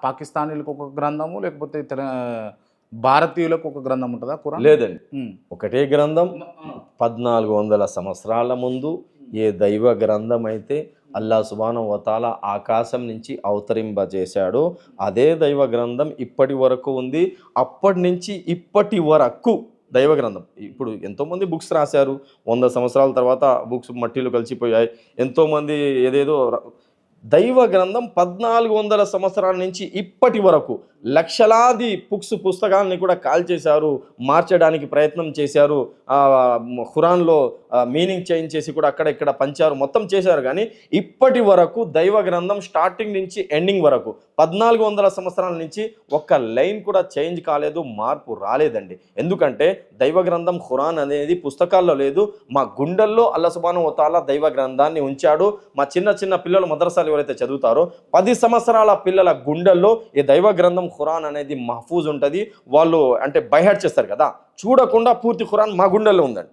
పాకిస్తానీలకు ఒక గ్రంథము లేకపోతే భారతీయులకు ఒక గ్రంథం ఉంటుందా ఖురాన్? లేదండి, ఒకటే గ్రంథం. 1400 సంవత్సరాల ముందు ఏ దైవ గ్రంథం అయితే అల్లా సుబ్హానహు వ తఆలా ఆకాశం నుంచి అవతరింపజేశాడో అదే దైవ గ్రంథం ఇప్పటి వరకు ఉంది. అప్పటి నుంచి ఇప్పటి వరకు దైవ గ్రంథం. ఇప్పుడు ఎంతోమంది బుక్స్ రాశారు, 100 సంవత్సరాల తర్వాత బుక్స్ మట్టిలో కలిసిపోయాయి. ఎంతోమంది ఏదేదో దైవ గ్రంథం 1400 సంవత్సరాల నుంచి ఇప్పటి వరకు లక్షలాది పుస్తకాలని కూడా కాల్చేశారు, మార్చడానికి ప్రయత్నం చేశారు, ఖురాన్లో మీనింగ్ చేంజ్ చేసి కూడా అక్కడ ఇక్కడ పంచారు, మొత్తం చేశారు. కానీ ఇప్పటి వరకు దైవ గ్రంథం స్టార్టింగ్ నుంచి ఎండింగ్ వరకు 1400 సంవత్సరాల నుంచి ఒక్క లైన్ కూడా చేంజ్ కాలేదు, మార్పు రాలేదండి. ఎందుకంటే దైవ గ్రంథం ఖురాన్ అనేది పుస్తకాల్లో లేదు, మా గుండెల్లో అల్లా సుబ్హానహు వ తఆలా దైవ గ్రంథాన్ని ఉంచాడు. మా చిన్న చిన్న పిల్లలు మద్రసాలు ఎవరైతే చదువుతారో 10 సంవత్సరాల పిల్లల గుండెల్లో ఈ దైవ గ్రంథం ఖురాన్ అనేది మహఫూజ్ ఉంటుంది. వాళ్ళు అంటే బైహార్ట్ చేస్తారు కదా, చూడకుండా పూర్తి ఖురాన్ మా గుండెల్లో ఉందండి.